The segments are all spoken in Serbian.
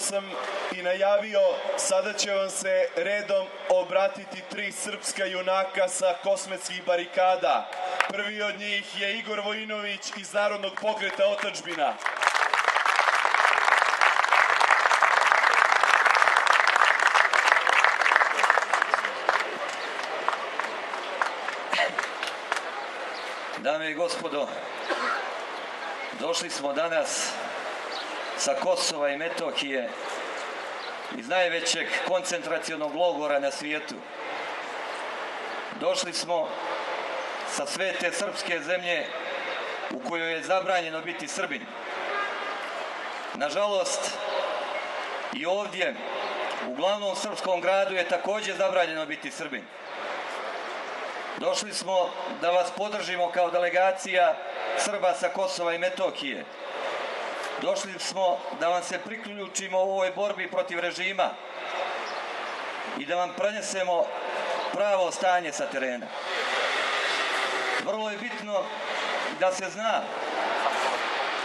sam i najavio, sada će vam se redom obratiti 3 srpska junaka sa Kosmetskih barikada. Prvi od njih je Igor Vojinović iz Narodnog pokreta Otadžbina. Dame i gospodo, došli smo danas sa Kosova i Metohije, iz najvećeg koncentracionog logora na svijetu. Došli smo sa svete srpske zemlje u kojoj je zabranjeno biti Srbin. Nažalost, i ovdje, u glavnom srpskom gradu, je također zabranjeno biti Srbin. Došli smo da vas podržimo kao delegacija Srba sa Kosova i Metohije. Došli smo da vam se priključimo u ovoj borbi protiv režima i da vam prenesemo pravo stanje sa terena. Vrlo je bitno da se zna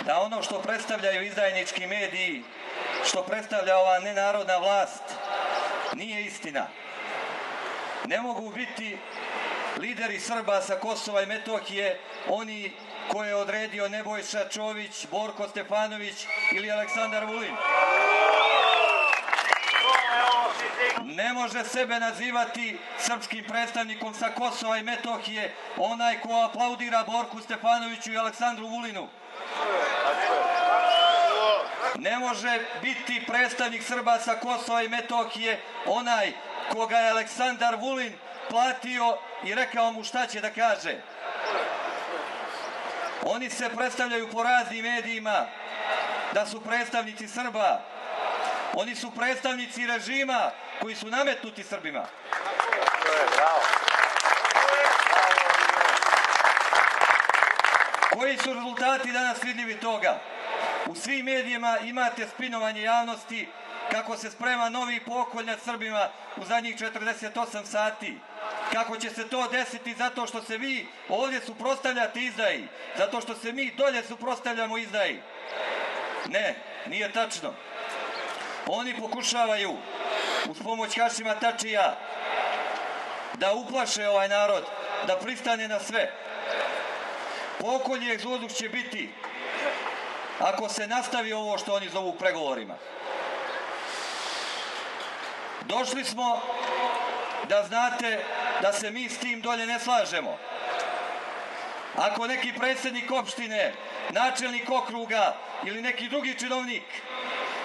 da ono što predstavljaju izdajnički mediji, što predstavlja ova nenarodna vlast, nije istina. Ne mogu biti lideri Srba sa Kosova i Metohije oni koje je odredio Nebojša Čović, Borko Stefanović ili Aleksandar Vulin. Ne može sebe nazivati srpskim predstavnikom sa Kosova i Metohije onaj ko aplaudira Borku Stefanoviću i Aleksandru Vulinu. Ne može biti predstavnik Srba sa Kosova i Metohije onaj koga je Aleksandar Vulin platio i rekao mu šta će da kaže. Oni se predstavljaju po raznim medijima da su predstavnici Srba. Oni su predstavnici režima koji su nametnuti Srbima. Koji su rezultati danas vidljivi toga? U svim medijima imate spinovanje javnosti kako se sprema novi pokolj nad Srbima u zadnjih 48 sati. Kako će se to desiti zato što se vi ovdje suprotstavljate izdaji, zato što se mi dolje suprotstavljamo izdaji. Ne, nije tačno. Oni pokušavaju uz pomoć Hašima Tačija da uplaše ovaj narod, da pristane na sve. Pokolj i egzodus će biti ako se nastavi ovo što oni zovu pregovorima. Došli smo da znate da se mi s tim dolje ne slažemo. Ako neki predsjednik opštine, načelnik okruga ili neki drugi činovnik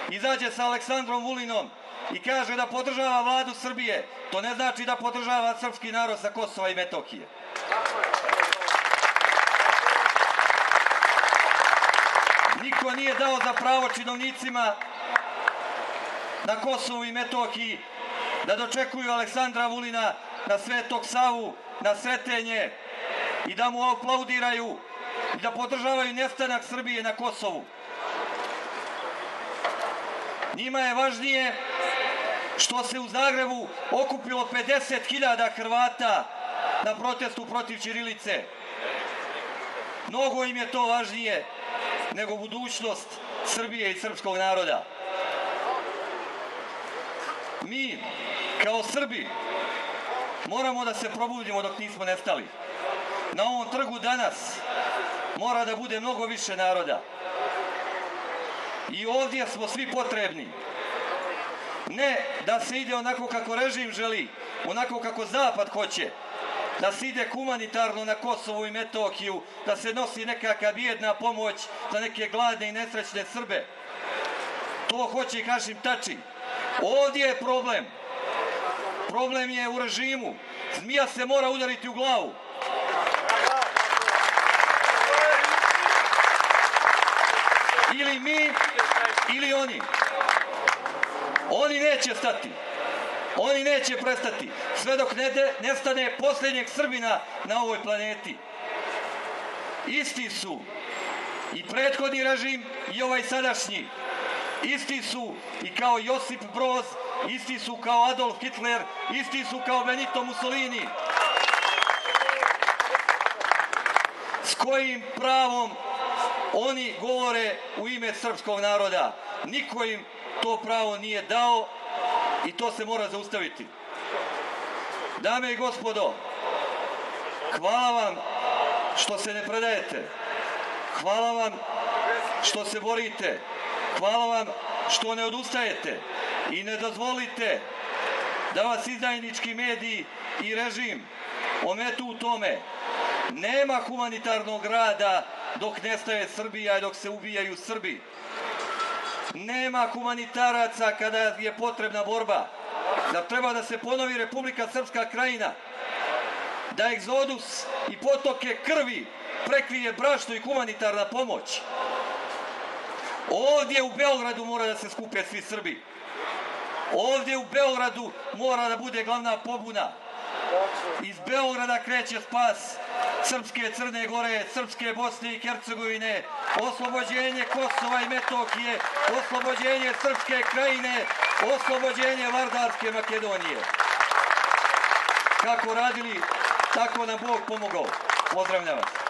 izađe sa Aleksandrom Vulinom i kaže da podržava vladu Srbije, to ne znači da podržava srpski narod sa Kosova i Metohije. Niko nije dao za pravo činovnicima na Kosovu i Metohiji da dočekuju Aleksandra Vulina na Svetog Savu, na Sretenje i da mu aplaudiraju i da podržavaju nestanak Srbije na Kosovu. Njima je važnije što se u Zagrebu okupilo 50.000 Hrvata na protestu protiv ćirilice. Mnogo im je to važnije nego budućnost Srbije i srpskog naroda. Mi, kao Srbi, moramo da se probudimo dok nismo nestali. Na ovom trgu danas mora da bude mnogo više naroda. I ovdje smo svi potrebni. Ne da se ide onako kako režim želi, onako kako Zapad hoće, da se ide humanitarno na Kosovu i Metohiju, da se nosi nekakva bijedna pomoć za neke gladne i nesrećne Srbe. To hoće i Hašim Tači. Ovdje je problem. Problem je u režimu. Zmija se mora udariti u glavu. Ili mi, ili oni. Oni neće stati. Oni neće prestati. Sve dok ne stane posljednjeg Srbina na ovoj planeti. Isti su i prethodni režim i ovaj sadašnji. Isti su i kao Josip Broz, isti su kao Adolf Hitler, isti su kao Benito Mussolini. S kojim pravom oni govore u ime srpskog naroda? Niko im to pravo nije dao i to se mora zaustaviti. Dame i gospodo, hvala vam što se ne predajete. Hvala vam što se borite. Hvala vam što ne odustajete i ne dozvolite da vas izdajnički mediji i režim ometu u tome. Nema humanitarnog rada dok nestaje Srbija i dok se ubijaju Srbi. Nema humanitaraca kada je potrebna borba. Da treba da se ponovi Republika Srpska Krajina, da egzodus i potoke krvi prekrije brašno i humanitarna pomoć. Ovdje u Beogradu mora da se skupe svi Srbi. Ovdje u Beogradu mora da bude glavna pobuna. Iz Beograda kreće spas srpske Crne Gore, srpske Bosne i Hercegovine, oslobođenje Kosova i Metohije, oslobođenje Srpske Krajine, oslobođenje Vardarske Makedonije. Kako radili, tako nam Bog pomogao. Pozdravljam vas.